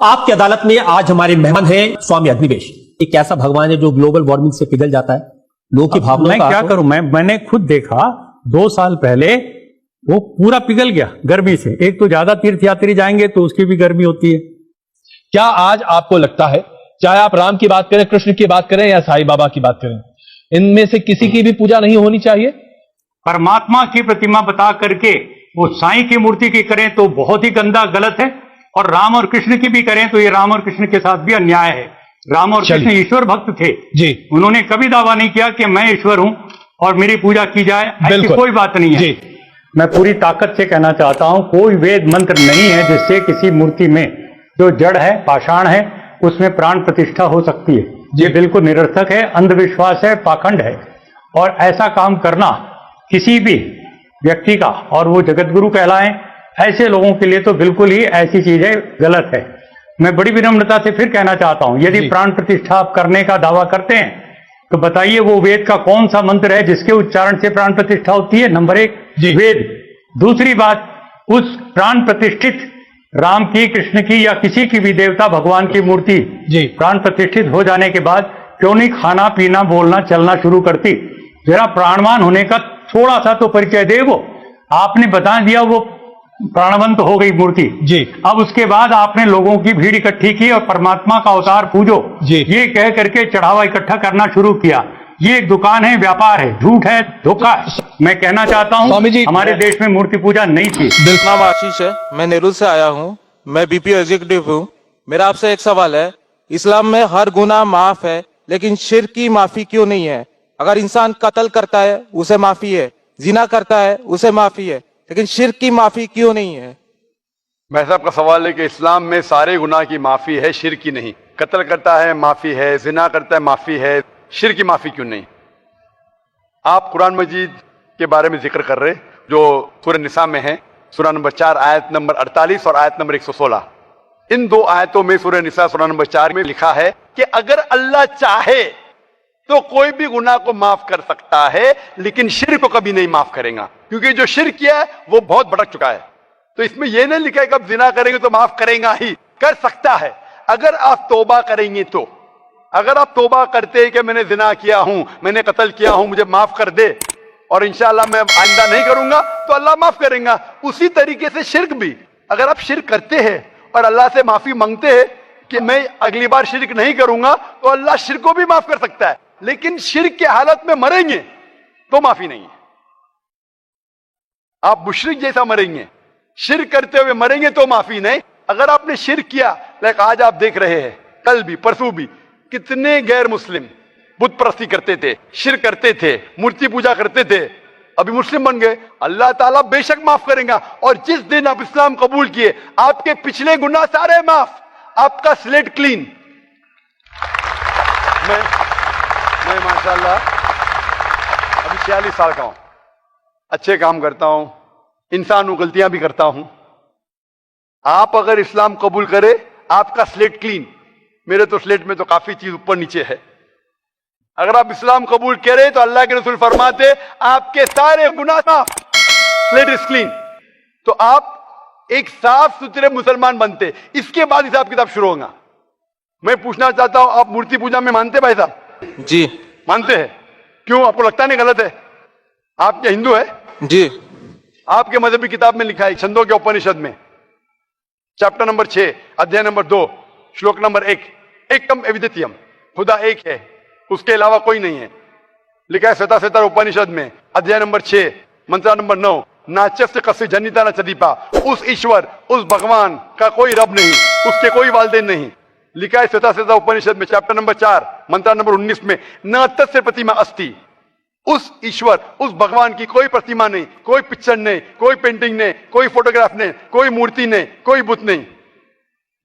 आपकी अदालत में आज हमारे मेहमान हैं स्वामी अग्निवेश। एक ऐसा भगवान है जो ग्लोबल वार्मिंग से पिघल जाता है, लोगों की भावनाओं मैं का क्या करूं, मैंने खुद देखा 2 साल पहले वो पूरा पिघल गया गर्मी से। एक तो ज्यादा तीर्थयात्री जाएंगे तो उसकी भी गर्मी होती है। क्या आज आपको लगता है, चाहे आप राम की बात करें, कृष्ण की बात करें या साईं बाबा की बात करें, इनमें से किसी की भी पूजा नहीं होनी चाहिए? परमात्मा की प्रतिमा बता करके वो साईं की मूर्ति की करें तो बहुत ही गंदा गलत है, और राम और कृष्ण की भी करें तो ये राम और कृष्ण के साथ भी अन्याय है। राम और कृष्ण ईश्वर भक्त थे जी, उन्होंने कभी दावा नहीं किया कि मैं ईश्वर हूं और मेरी पूजा की जाए, ऐसी कोई बात नहीं है। मैं पूरी ताकत से कहना चाहता हूं, कोई वेद मंत्र नहीं है जिससे किसी मूर्ति में जो जड़ है, पाषाण है, उसमें प्राण प्रतिष्ठा हो सकती है। ये बिल्कुल निरर्थक है, अंधविश्वास है, पाखंड है। और ऐसा काम करना किसी भी व्यक्ति का, और वो जगतगुरु कहलाएं, ऐसे लोगों के लिए तो बिल्कुल ही ऐसी चीजें गलत है। मैं बड़ी विनम्रता से फिर कहना चाहता हूं, यदि प्राण प्रतिष्ठा आप करने का दावा करते हैं तो बताइए वो वेद का कौन सा मंत्र है जिसके उच्चारण से प्राण प्रतिष्ठा होती है? नंबर 1 वेद। दूसरी बात, उस प्राण प्रतिष्ठित राम की, कृष्ण की या किसी की भी देवता भगवान की मूर्ति प्राण प्रतिष्ठित हो जाने के बाद क्यों नहीं खाना पीना बोलना चलना शुरू करती? जरा प्राणवान होने का थोड़ा सा तो परिचय दे। वो आपने बता दिया वो प्राणवंत हो गई मूर्ति जी। अब उसके बाद आपने लोगों की भीड़ इकट्ठी की और परमात्मा का अवतार पूजो जी, ये कह करके चढ़ावा इकट्ठा करना शुरू किया। ये एक दुकान है, व्यापार है, झूठ है, धोखा है। मैं कहना चाहता हूँ हमारे देश में मूर्ति पूजा नहीं थी। नाम आशीष है, मैं नेहरू से आया हूँ, मैं बीपीओ एग्जीक्यूटिव हूँ। मेरा आपसे एक सवाल है, इस्लाम में हर गुनाह माफ है, लेकिन शिर्क की माफी क्यों नहीं है? अगर इंसान कत्ल करता है उसे माफी है, जिना करता है उसे माफी है, लेकिन शिर्क की माफी क्यों नहीं है? भाई साहब का सवाल है कि इस्लाम में सारे गुनाह की माफी है, शिर्क की नहीं। कत्ल करता है माफी है, जिना करता है माफी है, शिर्क की माफी क्यों नहीं? आप कुरान मजीद के बारे में जिक्र कर रहे जो सूरह निसा में है, सूरह नंबर 4 आयत नंबर 48 और आयत नंबर 116। इन 2 आयतों में सूरह निसा सूरह नंबर 4 में लिखा है कि अगर अल्लाह चाहे तो कोई भी गुनाह को माफ कर सकता है, लेकिन शिर्क को कभी नहीं माफ करेगा, क्योंकि जो शिर्क किया है वो बहुत भटक चुका है। तो इसमें यह नहीं लिखा है कि अब जिना करेंगे तो माफ करेगा ही, कर सकता है अगर आप तौबा करेंगे तो। अगर आप तौबा करते हैं कि मैंने जिना किया हूं, मैंने कत्ल किया हूं, मुझे माफ कर दे और इंशाअल्लाह मैं आइंदा नहीं करूंगा, तो अल्लाह माफ करेगा। उसी तरीके से शिर्क भी, अगर आप शिर्क करते हैं और अल्लाह से माफी मांगते हैं कि मैं अगली बार शिर्क नहीं करूंगा, तो अल्लाह शिर्क को भी माफ कर सकता है। लेकिन शिर्क के हालत में मरेंगे तो माफी नहीं है। आप मुशरिक जैसा मरेंगे, शिर्क करते हुए मरेंगे तो माफी नहीं। अगर आपने शिर्क किया, लाइक आज आप देख रहे हैं, कल भी परसों भी कितने गैर मुस्लिम बुत परस्ती करते थे, शिर्क करते थे, मूर्ति पूजा करते थे, अभी मुस्लिम बन गए। अल्लाह ताला बेशक माफ करेगा। और जिस दिन आप इस्लाम कबूल किए, आपके पिछले गुनाह सारे माफ, आपका स्लेट क्लीन। मैं माशाल्लाह अभी 46 साल का हूं, अच्छे काम करता हूं, इंसान हूं, गलतियां भी करता हूं। आप अगर इस्लाम कबूल करे, आपका स्लेट क्लीन। मेरे तो स्लेट में तो काफी चीज ऊपर नीचे है। अगर आप इस्लाम कबूल करें तो अल्लाह के रसूल फरमाते आपके सारे गुनाह माफ, स्लेट इज क्लीन। तो आप एक साफ सुथरे मुसलमान बनते, इसके बाद हिसाब किताब शुरू होगा। मैं पूछना चाहता हूं, आप मूर्ति पूजा में मानते भाई साहब? जी मानते हैं। क्यों, आपको लगता नहीं गलत है? आप क्या हिंदू है? जी। आपके मजहबी किताब में लिखा है, छंदों के उपनिषद में, चैप्टर नंबर 6 अध्याय नंबर 2 श्लोक नंबर 1, एकम अद्वितीयम, खुदा एक है, उसके अलावा कोई नहीं है। लिखा है श्वेता उपनिषद में अध्याय नंबर 6 मंत्र नंबर 9, नाचस्य कस्य जनिता न चदीपा, उस ईश्वर, उस भगवान का कोई रब नहीं, उसके कोई वालिदैन नहीं। लिखा है श्वेता उपनिषद में चैप्टर नंबर 4 मंत्र नंबर 19 में, न तस्य प्रतिमा अस्ति, उस ईश्वर, उस भगवान की कोई प्रतिमा नहीं, कोई पिक्चर नहीं, कोई पेंटिंग नहीं, कोई फोटोग्राफ नहीं, कोई मूर्ति नहीं, कोई बुत नहीं।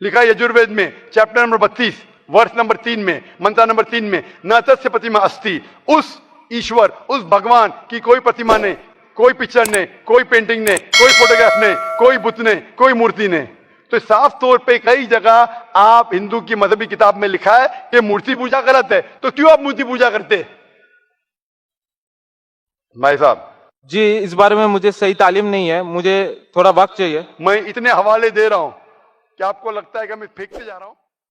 लिखा है यजुर्वेद में चैप्टर नंबर 32 वर्ष नंबर 3 में मंत्र नंबर 3 में, न तस्य प्रतिमा अस्ति, उस ईश्वर, उस भगवान की कोई प्रतिमा नहीं, कोई पिक्चर नहीं, कोई पेंटिंग नहीं, कोई फोटोग्राफ नहीं, कोई बुत नहीं, कोई मूर्ति नहीं। तो साफ तौर पे कई जगह आप हिंदू की मजहबी किताब में लिखा है कि मूर्ति पूजा गलत है, तो क्यों आप मूर्ति पूजा करते हैं? भाई साहब जी, इस बारे में मुझे सही तालीम नहीं है, मुझे थोड़ा वक्त चाहिए। मैं इतने हवाले दे रहा हूं, क्या आपको लगता है कि मैं फेंकते जा रहा हूं?